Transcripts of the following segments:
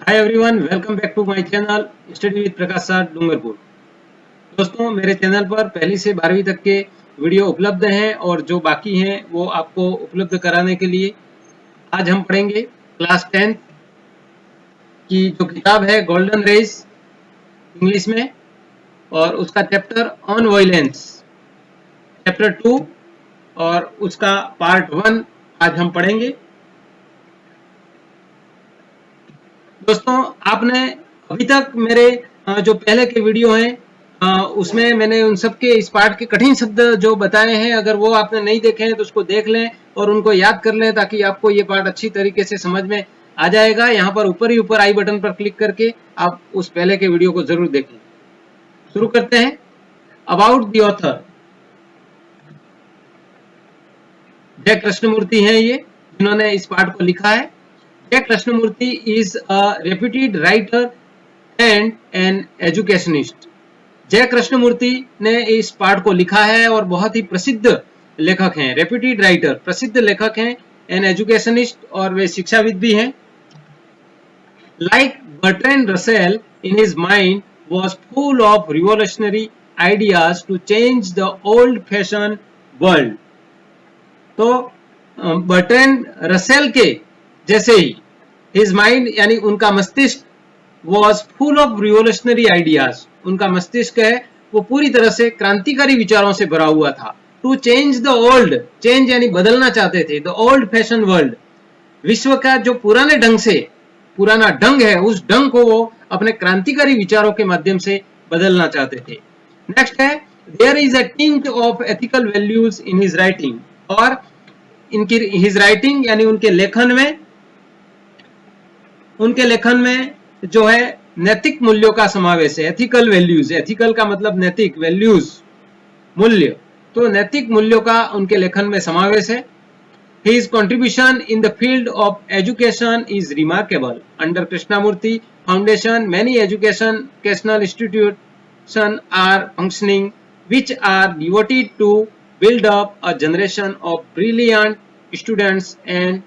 Hi everyone, welcome back to my channel study with Prakash sir Dungarpur. दोस्तों, मेरे channel पर पहली से 12वीं तक के वीडियो उपलब्ध हैं और जो बाकी हैं वो आपको उपलब्ध कराने के लिए आज हम पढ़ेंगे क्लास 10th की जो किताब है गोल्डन रेज इंग्लिश में, और उसका चैप्टर ऑन वायलेंस चैप्टर 2 और उसका पार्ट 1 आज हम पढ़ेंगे। दोस्तों, आपने अभी तक मेरे जो पहले के वीडियो हैं उसमें मैंने उन सब के इस पाठ के कठिन शब्द जो बताए हैं, अगर वो आपने नहीं देखे हैं तो उसको देख लें और उनको याद कर लें ताकि आपको ये पाठ अच्छी तरीके से समझ में आ जाएगा। यहाँ पर ऊपर ही ऊपर आई बटन पर क्लिक करके आप उस पहले के वीडियो को जरूर देखें। शुरू करते हैं। अबाउट द ऑथर, जय कृष्णमूर्ति हैं ये जिन्होंने इस पाठ को लिखा है। जय Krishnamurthy is a reputed writer and an educationist। जय कृष्णमूर्ति ने इस पाठ को लिखा है और बहुत ही प्रसिद्ध लेखक हैं। रेप्यूटेड राइटर, प्रसिद्ध लेखक हैं, एन एजुकेशनिस्ट, और वे शिक्षाविद भी हैं। Like Bertrand Russell, in his mind was full of revolutionary ideas to change the old-fashioned world। तो बर्ट्रैंड रसेल के जैसे ही हिज माइंड यानी उनका मस्तिष्क was full of revolutionary ideas, उनका मस्तिष्क है वो पूरी तरह से क्रांतिकारी विचारों से भरा हुआ था। To change the old, change यानी बदलना चाहते थे, द ओल्ड फैशन वर्ल्ड, विश्व का जो पुराने ढंग से पुराना ढंग है उस ढंग को वो अपने क्रांतिकारी विचारों के माध्यम से बदलना चाहते थे। नेक्स्ट है there is a tint of ethical values in his writing, और इनकी हिज राइटिंग यानी उनके लेखन में जो है नैतिक मूल्यों का समावेश है। एथिकल वैल्यूज, एथिकल का मतलब नैतिक, वैल्यूज मूल्य, तो नैतिक मूल्यों का उनके लेखन में समावेश है। His contribution in the field of education is remarkable. Under Krishnamurti Foundation, many educational institutions are functioning, which are devoted to build up a generation of brilliant students and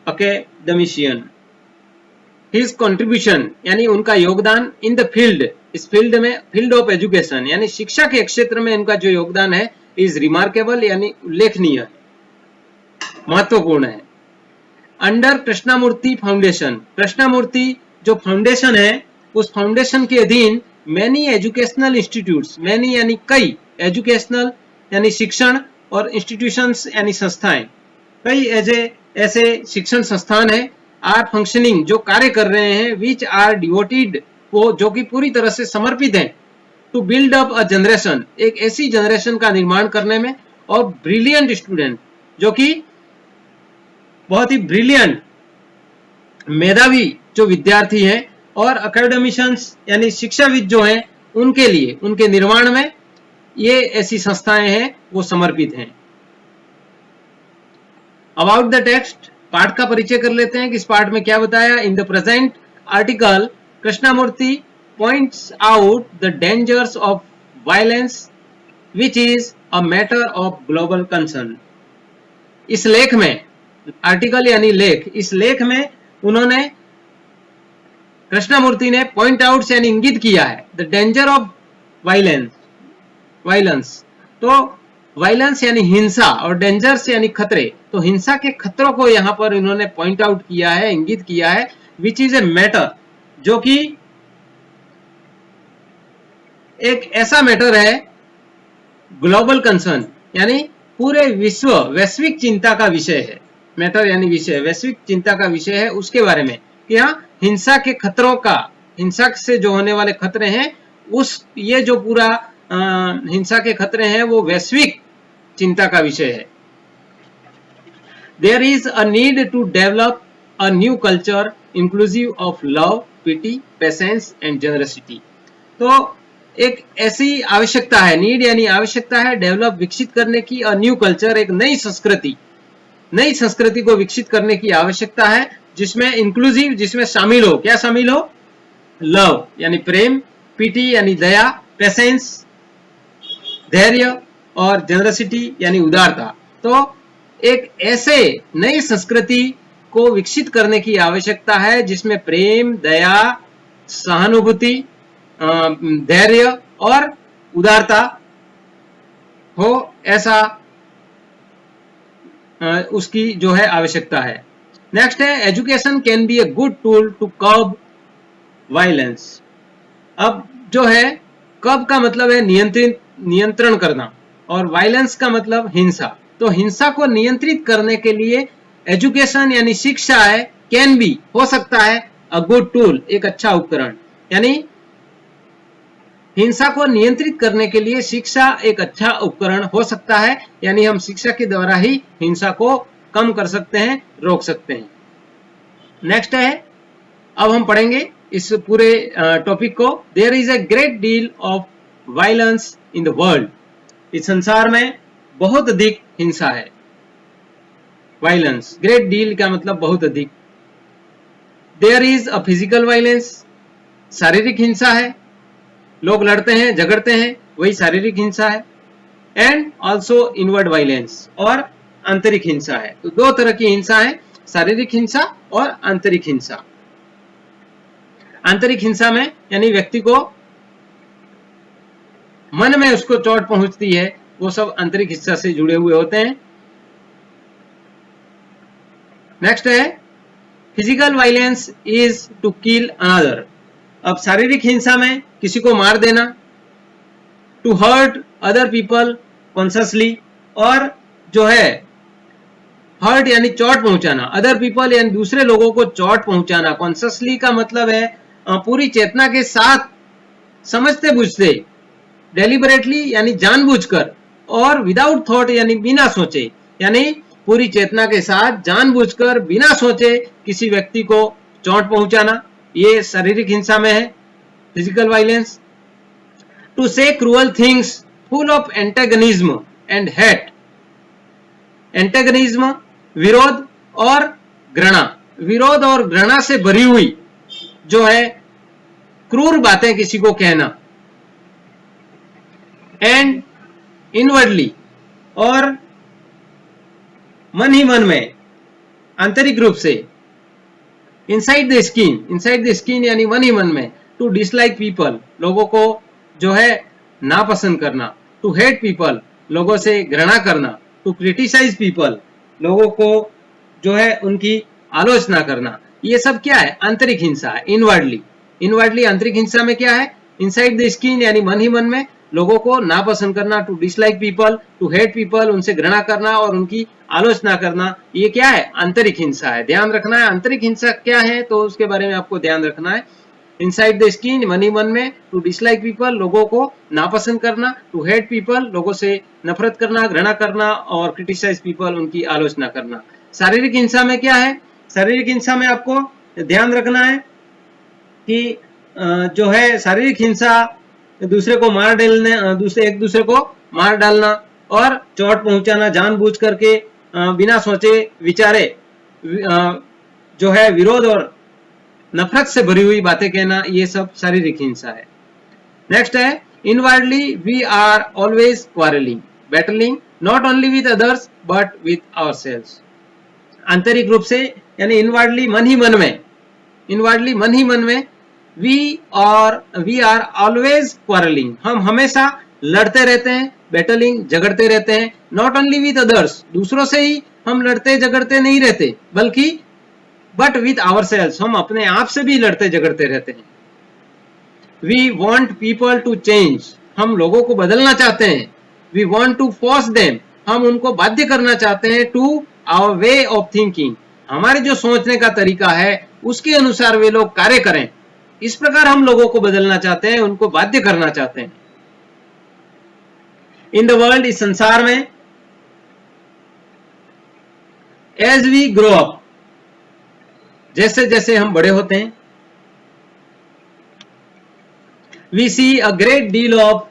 academicians। His contribution यानी उनका योगदान in the field, इस field में, field of education यानी शिक्षा के क्षेत्र में उनका जो योगदान है is remarkable यानी उल्लेखनीय है, महत्वपूर्ण है। अंडर कृष्णमूर्ति फाउंडेशन, कृष्णमूर्ति जो फाउंडेशन है उस फाउंडेशन के अधीन मैनी एजुकेशनल इंस्टीट्यूट्स, मैनी यानी कई, एजुकेशनल यानी शिक्षण, और इंस्टीट्यूशंस यानी संस्थाएं, कई ऐसे शिक्षण संस्थान है, आर फंक्शनिंग जो कार्य कर रहे हैं, विच आर डिवोटेड वो जो कि पूरी तरह से समर्पित हैं, to build up a generation एक ऐसी जनरेशन का निर्माण करने में, और ब्रिलियंट स्टूडेंट जो कि बहुत ही ब्रिलियंट मेधावी जो विद्यार्थी हैं, और अकेडमिशियंस यानी शिक्षाविद जो हैं उनके लिए, उनके निर्माण में ये ऐसी संस्थाएं हैं वो समर्पित हैं। अबाउट द टेक्स्ट, पाठ का परिचय कर लेते हैं कि इस पाठ में क्या बताया। In the present article Krishnamurti points out the dangers of violence which is a matter of global concern. इस लेख में, आर्टिकल यानी लेख, इस लेख में उन्होंने, कृष्णमूर्ति ने पॉइंट आउट यानी इंगित किया है द डेंजर ऑफ वायलेंस, तो वायलेंस यानी हिंसा और डेंजर्स यानी खतरे, तो हिंसा के खतरों को यहां पर इन्होंने पॉइंट आउट किया है, इंगित किया है, विच इज ए मैटर जो कि एक ऐसा मैटर है, ग्लोबल कंसर्न यानी पूरे विश्व, वैश्विक चिंता का विषय है। मैटर यानी विषय, वैश्विक चिंता का विषय है, उसके बारे में कि हाँ हिंसा के खतरों का, हिंसा से जो होने वाले खतरे हैं उस, ये जो पूरा हिंसा के खतरे हैं वो वैश्विक चिंता का विषय है। There is a need to develop a new culture inclusive of love, pity, patience and generosity. तो एक ऐसी आवश्यकता है, नीड यानी आवश्यकता है, डेवलप विकसित करने की, अ न्यू कल्चर एक नई संस्कृति, नई संस्कृति को विकसित करने की आवश्यकता है, जिसमें इंक्लूसिव, जिसमें शामिल हो, क्या शामिल हो, लव यानी प्रेम, पीटी यानी दया, पेशेंस धैर्य, और जनरसिटी यानी उदारता। तो एक ऐसे नई संस्कृति को विकसित करने की आवश्यकता है, जिसमें प्रेम, दया, सहानुभूति, धैर्य और उदारता हो, ऐसा उसकी जो है आवश्यकता है। नेक्स्ट है education can be a good tool to curb violence. अब जो है कर्ब का मतलब है नियंत्रण करना और वायलेंस का मतलब हिंसा। तो हिंसा को नियंत्रित करने के लिए एजुकेशन यानी शिक्षा है, कैन बी हो सकता है, अ गुड टूल एक अच्छा उपकरण। यानी हिंसा को नियंत्रित करने के लिए शिक्षा एक अच्छा उपकरण हो सकता है, यानी हम शिक्षा के द्वारा ही हिंसा को कम कर सकते हैं, रोक सकते हैं। नेक्स्ट है, अब हम पढ़ेंगे इस पूरे टॉपिक को। There is a great deal of violence in the world. इस संसार में बहुत अधिक हिंसा है। वायलेंस, ग्रेट डील का मतलब बहुत अधिक। There is a physical violence, शारीरिक हिंसा है, लोग लड़ते हैं, झगड़ते हैं, वही शारीरिक हिंसा है। एंड ऑल्सो इनवर्ड वायलेंस, और आंतरिक हिंसा है। तो दो तरह की हिंसा है, शारीरिक हिंसा और आंतरिक हिंसा। आंतरिक हिंसा में यानी व्यक्ति को मन में उसको चोट पहुंचती है, वो सब आंतरिक हिंसा से जुड़े हुए होते हैं। नेक्स्ट है, physical violence is to kill another. अब शारीरिक हिंसा में किसी को मार देना, to hurt other people consciously, और जो है हर्ट यानी चोट पहुंचाना, अदर पीपल यानी दूसरे लोगों को चोट पहुंचाना। कॉन्शियसली का मतलब है पूरी चेतना के साथ, समझते बुझते, डेलिबरेटली यानी जानबूझकर, और विदाउट थॉट यानी बिना सोचे, यानी पूरी चेतना के साथ जानबूझकर बिना सोचे किसी व्यक्ति को चोट पहुंचाना, ये शारीरिक हिंसा में है, physical violence. To say cruel things full of antagonism and hate. Antagonism विरोध और घृणा, विरोध और घृणा से भरी हुई जो है क्रूर बातें किसी को कहना। एंड इनवर्डली, और मन ही मन में, आंतरिक रूप से, इनसाइड द स्किन यानी मन ही मन में। टू डिसलाइक पीपल, लोगों को जो है नापसंद करना। टू हेट पीपल, लोगों से घृणा करना। टू क्रिटिसाइज पीपल, लोगों को जो है उनकी आलोचना करना। ये सब क्या है? आंतरिक हिंसा है, इनवर्डली आंतरिक हिंसा में क्या है? इनसाइड द स्किन यानी मन ही मन में लोगों को नापसंद करना। To dislike people, to hate people, उनसे घृणा करना और उनकी आलोचना करना, ये क्या है? आंतरिक हिंसा है। ध्यान रखना है आंतरिक हिंसा क्या है, तो उसके बारे में आपको ध्यान रखना है। इनसाइड द स्किन मन ही मन में, टू डिसलाइक पीपल, लोगों को नापसंद करना। टू हेट पीपल, लोगों से नफरत करना, घृणा करना, और क्रिटिसाइज पीपल, उनकी आलोचना करना। शारीरिक हिंसा में क्या है? शारीरिक हिंसा में आपको ध्यान रखना है कि जो है शारीरिक हिंसा दूसरे को मार डालने, एक दूसरे को मार डालना और चोट पहुंचाना, जानबूझ करके बिना सोचे विचारे जो है विरोध और नफरत से भरी हुई बातें कहना, ये सब शारीरिक हिंसा है। नेक्स्ट है, inwardly we are always quarrelling, battling not only with others but with ourselves. आंतरिक रूप से यानी इनवर्डली मन ही मन में, वी आर ऑलवेज क्वारलिंग, हम हमेशा लड़ते रहते हैं, बैटलिंग झगड़ते रहते हैं। नॉट ओनली विद अदर्स, दूसरों से ही हम लड़ते झगड़ते नहीं रहते, बल्कि बट विद आवरसेल्व्स, हम अपने आप से भी लड़ते झगड़ते रहते हैं। We want people to change, हम लोगों को बदलना चाहते हैं। We want to force them, हम उनको बाध्य करना चाहते हैं। To our way of thinking, हमारे जो सोचने का तरीका है उसके अनुसार वे लोग कार्य करें, इस प्रकार हम लोगों को बदलना चाहते हैं, उनको बाध्य करना चाहते हैं। इन द वर्ल्ड, इस संसार में, एज वी ग्रो अप, जैसे जैसे हम बड़े होते हैं, we see a great deal of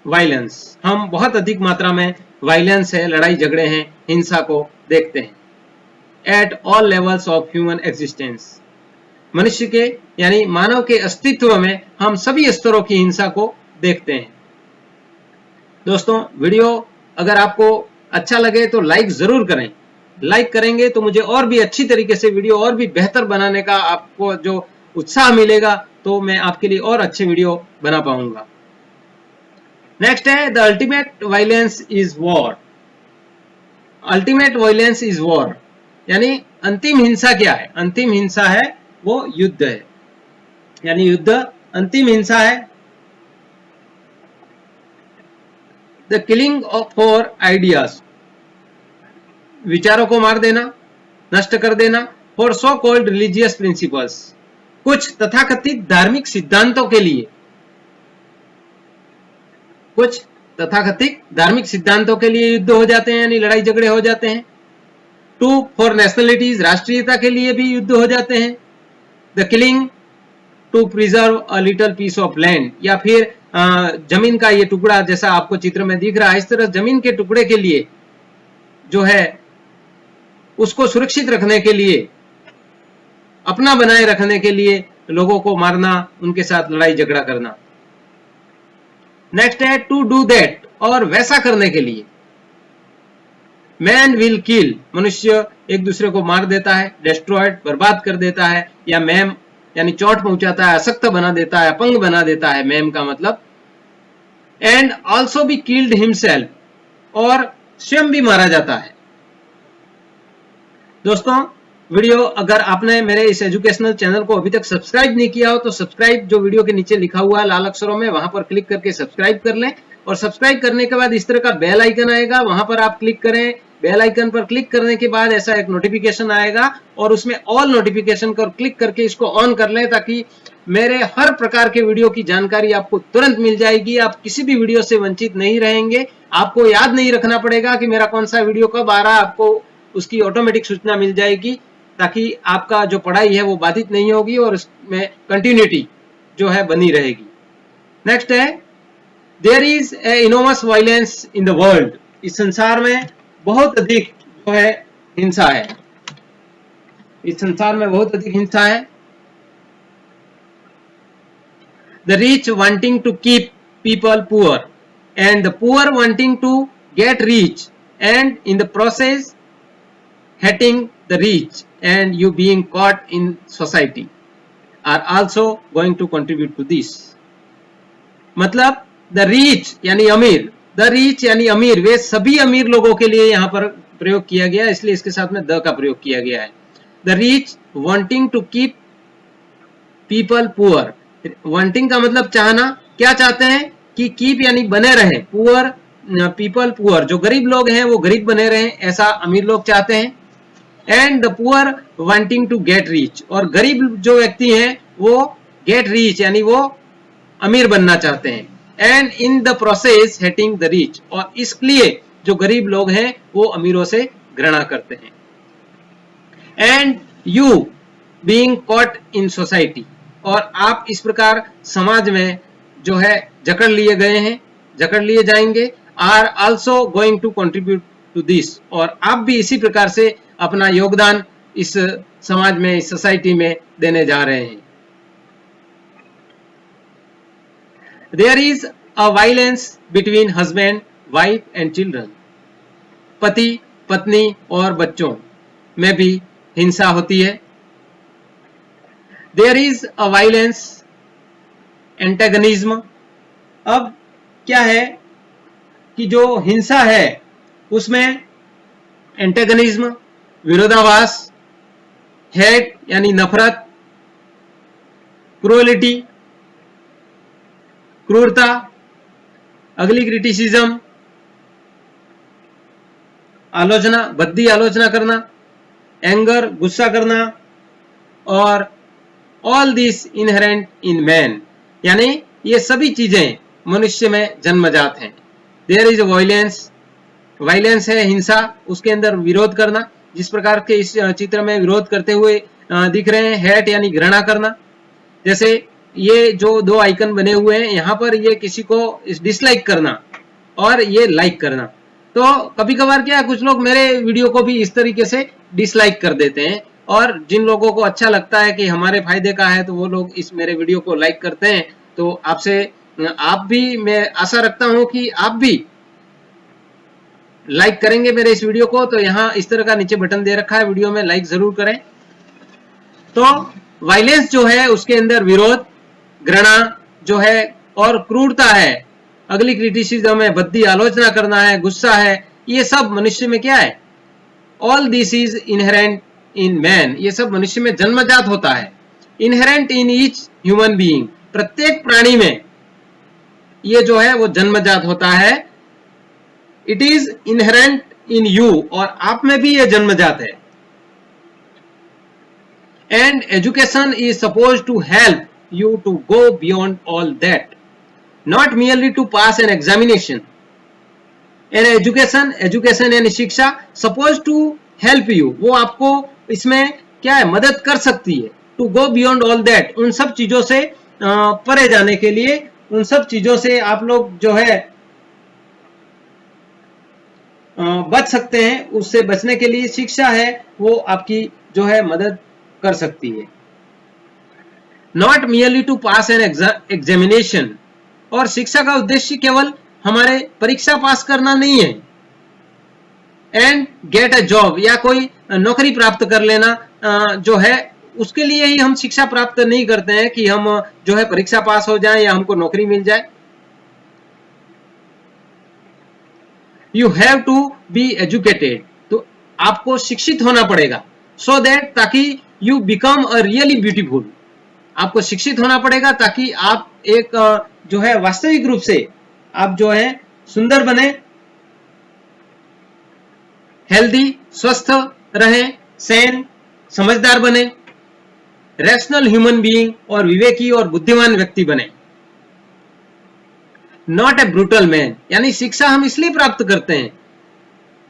violence, हम बहुत अधिक मात्रा में वायलेंस है, लड़ाई झगड़े हैं, हिंसा को देखते हैं। At all levels of human existence, मनुष्य के यानी मानव के अस्तित्व में हम सभी स्तरों की हिंसा को देखते हैं। दोस्तों, वीडियो अगर आपको अच्छा लगे तो लाइक जरूर करें लाइक करेंगे तो मुझे और भी अच्छी तरीके से वीडियो और भी बेहतर बनाने का आपको जो उत्साह मिलेगा, तो मैं आपके लिए और अच्छे वीडियो बना पाऊंगा। नेक्स्ट है the ultimate violence is war. Ultimate violence is war यानी अंतिम हिंसा क्या है? अंतिम हिंसा है वो युद्ध है, यानी युद्ध अंतिम हिंसा है। The killing of for ideas, विचारों को मार देना, नष्ट कर देना। For so called religious principles, कुछ तथाकथित धार्मिक सिद्धांतों के लिए, कुछ तथाकथित धार्मिक सिद्धांतों के लिए युद्ध हो जाते हैं, यानी लड़ाई झगड़े हो जाते हैं। टू फॉर नेशनलिटीज, राष्ट्रीयता के लिए भी युद्ध हो जाते हैं। The killing to preserve a little piece of land, या फिर जमीन का ये टुकड़ा जैसा आपको चित्र में दिख रहा है, इस तरह जमीन के टुकड़े के लिए जो है उसको सुरक्षित रखने के लिए, अपना बनाए रखने के लिए लोगों को मारना, उनके साथ लड़ाई झगड़ा करना। नेक्स्ट है टू डू दैट, और वैसा करने के लिए। मैन विल किल, मनुष्य एक दूसरे को मार देता है, डिस्ट्रॉयड बर्बाद कर देता है, या मैम यानी चोट पहुंचाता है, अशक्त बना देता है, अपंग बना देता है, मैम का मतलब। And also be killed himself, और स्वयं भी मारा जाता है। दोस्तों वीडियो अगर आपने मेरे इस एजुकेशनल चैनल को अभी तक सब्सक्राइब नहीं किया हो तो सब्सक्राइब जो वीडियो के नीचे लिखा हुआ है लाल अक्षरों में, वहां पर क्लिक करके सब्सक्राइब कर लें। और सब्सक्राइब करने के बाद इस तरह का बेल आइकन आएगा, वहां पर आप क्लिक करें। बेल आइकन पर क्लिक करने के बाद ऐसा एक नोटिफिकेशन आएगा और उसमें ऑल नोटिफिकेशन पर क्लिक करके इसको ऑन कर लें, ताकि मेरे हर प्रकार के वीडियो की जानकारी आपको तुरंत मिल जाएगी। आप किसी भी वीडियो से वंचित नहीं रहेंगे। आपको याद नहीं रखना पड़ेगा कि मेरा कौन सा वीडियो कब आ रहा है, आपको उसकी ऑटोमेटिक सूचना मिल जाएगी, ताकि आपका जो पढ़ाई है वो बाधित नहीं होगी और उसमें कंटिन्यूटी जो है बनी रहेगी। नेक्स्ट है there is a enormous violence in the world, इस संसार में बहुत अधिक जो है हिंसा है, इस संसार में बहुत अधिक हिंसा है। The rich wanting to keep people poor and the poor wanting to get rich and in the process hating the rich and you being caught in society are also going to contribute to this। मतलब the rich यानी अमीर, the rich यानी अमीर, वे सभी अमीर लोगों के लिए यहाँ पर प्रयोग किया गया, इसलिए इसके साथ में द का प्रयोग किया गया है। The rich wanting to keep people poor, wanting का मतलब चाहना, क्या चाहते हैं कि कीप यानी बने रहे, पुअर पीपल पुअर, जो गरीब लोग हैं वो गरीब बने रहे, ऐसा अमीर लोग चाहते हैं। And the poor wanting to get rich, और गरीब जो व्यक्ति हैं वो गेट रिच यानी वो अमीर बनना चाहते हैं। And in the process hating the rich, और इसलिए जो गरीब लोग हैं वो अमीरों से घृणा करते हैं। And you being caught in society, और आप इस प्रकार समाज में जो है जकड़ लिए गए हैं, जकड़ लिए जाएंगे। Are also going to contribute to this, और आप भी इसी प्रकार से अपना योगदान इस समाज में, इस सोसाइटी में देने जा रहे हैं। There is a violence between husband wife and children, पति पत्नी और बच्चों में भी हिंसा होती है। There is a violence antagonism, अब क्या है कि जो हिंसा है उसमें एंटेगनिज्म विरोधाभास, हेट यानी नफरत, क्रूएलिटी क्रूरता, अगली क्रिटिसिज्म आलोचना, भद्दी आलोचना करना, एंगर गुस्सा करना, और all this inherent in man, यानी ये सभी चीजें मनुष्य में जन्मजात हैं। देयर इज वायलेंस, वायलेंस है हिंसा, उसके अंदर विरोध करना, जिस प्रकार के इस चित्र में विरोध करते हुए दिख रहे हैं। हेट यानी घृणा करना, जैसे ये जो दो आइकन बने हुए हैं यहाँ पर, ये किसी को डिसलाइक करना और ये लाइक करना। तो कभी कभार क्या कुछ लोग मेरे वीडियो को भी इस तरीके से डिसलाइक कर देते हैं, और जिन लोगों को अच्छा लगता है कि हमारे फायदे का है तो वो लोग इस मेरे वीडियो को लाइक करते हैं। तो आपसे आप भी, मैं आशा रखता हूं कि आप भी लाइक करेंगे मेरे इस वीडियो को तो यहाँ इस तरह का नीचे बटन दे रखा है, वीडियो में लाइक जरूर करें। तो वायलेंस जो है उसके अंदर विरोध, घृणा जो है और क्रूरता है, अगली क्रिटिसिज्म है, भद्दी आलोचना करना है, गुस्सा है, ये सब मनुष्य में क्या है? All this is inherent in man, ये सब मनुष्य में जन्मजात होता है। Inherent in each human being, प्रत्येक प्राणी में ये जो है वो जन्मजात होता है। It is inherent in you, और आप में भी ये जन्मजात है। And education is suppose to help you to go beyond all that, not merely to pass an examination. An education यानी शिक्षा, supposed to help you, वो आपको इसमें क्या है? मदद कर सकती है। to go beyond all that, उन सब चीजों से परे जाने के लिए, उन सब चीजों से आप लोग जो है बच सकते हैं, उससे बचने के लिए शिक्षा है वो आपकी जो है मदद कर सकती है। Not merely to pass an examination, और शिक्षा का उद्देश्य केवल हमारे परीक्षा पास करना नहीं है। एंड गेट अ जॉब, या कोई नौकरी प्राप्त कर लेना जो है, उसके लिए ही हम शिक्षा प्राप्त नहीं करते हैं कि हम जो है परीक्षा पास हो जाए या हमको नौकरी मिल जाए। You have to be educated, तो आपको शिक्षित होना पड़ेगा। सो दैट, ताकि you become a really beautiful, आपको शिक्षित होना पड़ेगा ताकि आप एक जो है वास्तविक रूप से आप जो है सुंदर बने, हेल्दी, स्वस्थ रहे, सैन, समझदार बने, रैशनल ह्यूमन बीइंग, और विवेकी और बुद्धिमान व्यक्ति बने। नॉट ए ब्रूटल मैन, यानी शिक्षा हम इसलिए प्राप्त करते हैं,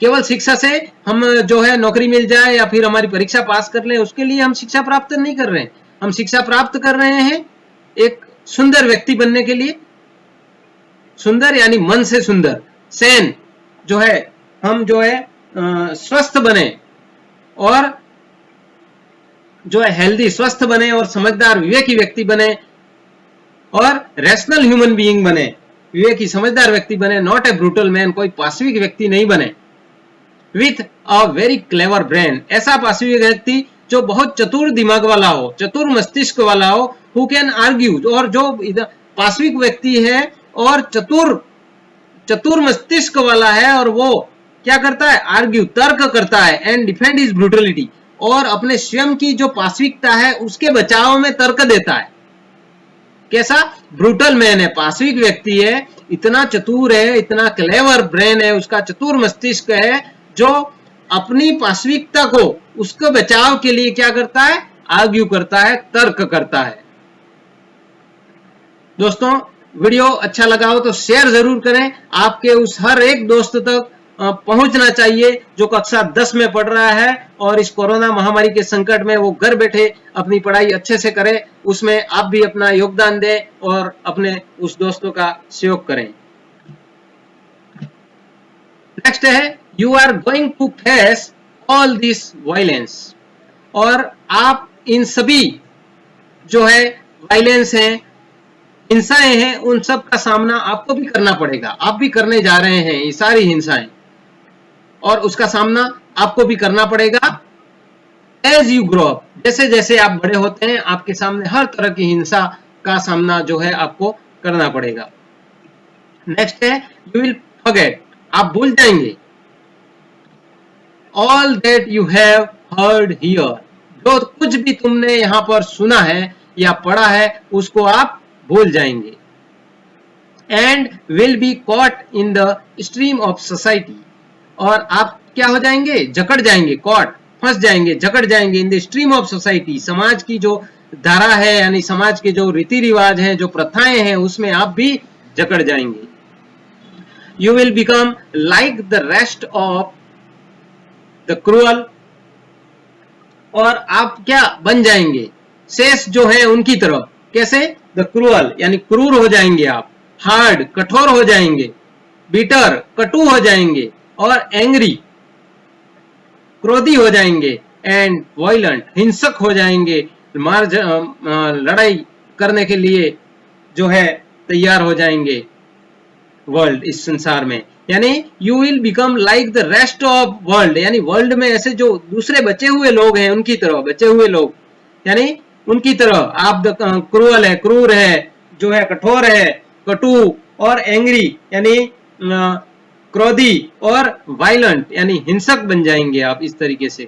केवल शिक्षा से हम जो है नौकरी मिल जाए या फिर हमारी परीक्षा पास कर लें, उसके लिए हम शिक्षा प्राप्त नहीं कर रहे हैं। हम शिक्षा प्राप्त कर रहे हैं एक सुंदर व्यक्ति बनने के लिए। सुंदर यानी मन से सुंदर, सैन जो है हम जो है स्वस्थ बने, और जो है हेल्दी, स्वस्थ बने, और समझदार विवेकी व्यक्ति बने, और रैशनल ह्यूमन बीइंग बने, विवेकी समझदार व्यक्ति बने। नॉट ए ब्रूटल मैन, कोई पाशविक व्यक्ति नहीं बने। With a very clever brain, ऐसा पाशविक व्यक्ति जो बहुत चतुर दिमाग वाला हो, चतुर मस्तिष्क वाला हो। हु कैन आर्ग्यू, और जो पाशविक व्यक्ति है और चतुर मस्तिष्क वाला है, और वो क्या करता है? आर्ग्यू, तर्क करता है। एंड डिफेंड हिज ब्रूटलिटी, और अपने स्वयं की जो पाशविकता है उसके बचाव में तर्क देता है। कैसा? ब्रूटल मैन है, पाशविक व्यक्ति है, इतना चतुर है, इतना क्लेवर ब्रेन है, उसका चतुर मस्तिष्क है, जो अपनी पाशविकता को, उसके बचाव के लिए क्या करता है? आर्ग्यू करता है, तर्क करता है। दोस्तों, वीडियो अच्छा लगा हो तो शेयर जरूर करें। आपके उस हर एक दोस्त तक पहुंचना चाहिए जो कक्षा 10 में पढ़ रहा है और इस कोरोना महामारी के संकट में वो घर बैठे अपनी पढ़ाई अच्छे से करे। उसमें आप भी अपना योगदान दें और अपने उस दोस्तों का सहयोग करें। नेक्स्ट है, you are going to face all this violence, और आप इन सभी जो है वायलेंस है, हिंसाएं हैं, उन सब का सामना आपको भी करना पड़ेगा। आप भी करने जा रहे हैं ये सारी हिंसाएं, और उसका सामना आपको भी करना पड़ेगा। एज यू ग्रो अप, जैसे जैसे आप बड़े होते हैं आपके सामने हर तरह की हिंसा का सामना जो है आपको करना पड़ेगा। नेक्स्ट है, यू विल फॉरगेट, आप भूल जाएंगे। All that you have heard here, जो कुछ भी तुमने यहां पर सुना है या पढ़ा है उसको आप भूल जाएंगे। And will be caught in the stream of society, और आप क्या हो जाएंगे? जकड़ जाएंगे, कॉट फंस जाएंगे, जकड़ जाएंगे in the stream of society, समाज की जो धारा है, यानी समाज के जो रीति रिवाज हैं, जो प्रथाएं हैं, उसमें आप भी जकड़ जाएंगे। You will become like the rest of the cruel, और आप क्या बन जाएंगे? शेष जो है उनकी तरह। कैसे? द क्रूअल यानी क्रूर हो जाएंगे आप, हार्ड कठोर हो जाएंगे, बिटर कटु हो जाएंगे, और एंग्री क्रोधी हो जाएंगे, एंड वायलेंट हिंसक हो जाएंगे, लड़ाई करने के लिए जो है तैयार हो जाएंगे वर्ल्ड, इस संसार में। यानी you will become like the rest of world, यानी वर्ल्ड में ऐसे जो दूसरे बचे हुए लोग हैं उनकी तरह, बचे हुए लोग यानी उनकी तरह आप क्रूअल है, क्रूर है, जो है कठोर है, कटु और एंग्री यानी क्रोधी और वायलेंट यानी हिंसक बन जाएंगे आप इस तरीके से।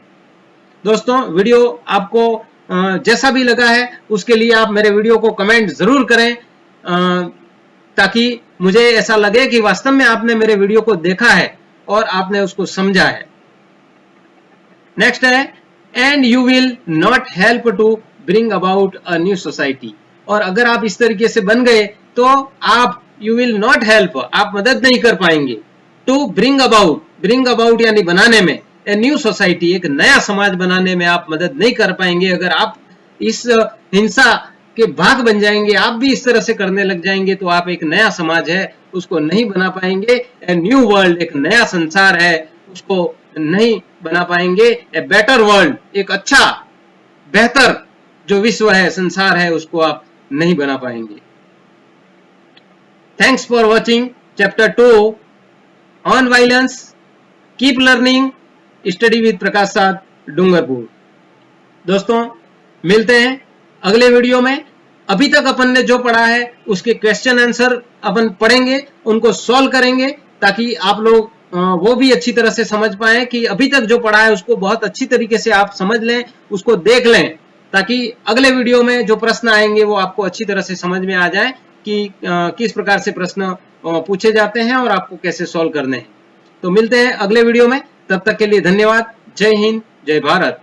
दोस्तों वीडियो आपको जैसा भी लगा है उसके लिए आप मेरे वीडियो को कमेंट जरूर करें, ताकि मुझे ऐसा लगे कि वास्तव में आपने मेरे वीडियो को देखा है और आपने उसको समझा है। नेक्स्ट है and you will not help to bring about a new society, और अगर आप इस तरीके से बन गए तो आप यू विल नॉट हेल्प, आप मदद नहीं कर पाएंगे, टू ब्रिंग अबाउट यानी बनाने में, ए न्यू सोसाइटी एक नया समाज बनाने में आप मदद नहीं कर पाएंगे। अगर आप इस हिंसा के भाग बन जाएंगे, आप भी इस तरह से करने लग जाएंगे, तो आप एक नया समाज है उसको नहीं बना पाएंगे। ए न्यू वर्ल्ड एक नया संसार है उसको नहीं बना पाएंगे। ए बेटर वर्ल्ड एक अच्छा बेहतर जो विश्व है, संसार है, उसको आप नहीं बना पाएंगे। Thanks for watching chapter 2 on violence. Keep learning, study with Prakash Sadh, Dungarpur. दोस्तों मिलते हैं अगले वीडियो में। अभी तक अपन ने जो पढ़ा है उसके क्वेश्चन आंसर अपन पढ़ेंगे, उनको सॉल्व करेंगे, ताकि आप लोग वो भी अच्छी तरह से समझ पाए कि अभी तक जो पढ़ा है उसको बहुत अच्छी तरीके से आप समझ लें, उसको देख लें, ताकि अगले वीडियो में जो प्रश्न आएंगे वो आपको अच्छी तरह से समझ में आ जाए कि किस प्रकार से प्रश्न पूछे जाते हैं और आपको कैसे सॉल्व करने हैं। तो मिलते हैं अगले वीडियो में, तब तक के लिए धन्यवाद। जय हिंद, जय भारत।